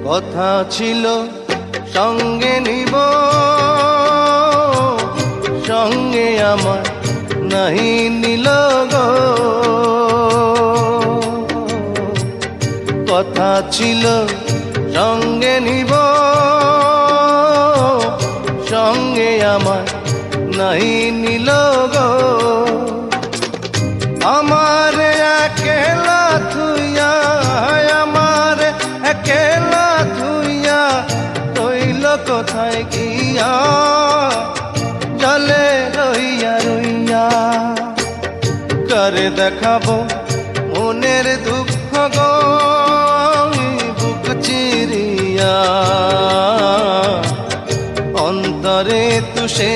কথা ছিল সঙ্গে নিব, সঙ্গে আমার নাহি নিল গো। কথা ছিল সঙ্গে নিব, সঙ্গে আমার নাহি নিল গো। আমার একেলা থুইয়া, আমার একেলা থুইয়া রইল কোথায় গিয়া, জলে রইয়া রইয়া। করে দেখাবো মনের দুঃখ গো বুক চিরিয়া, অন্তরে তুষে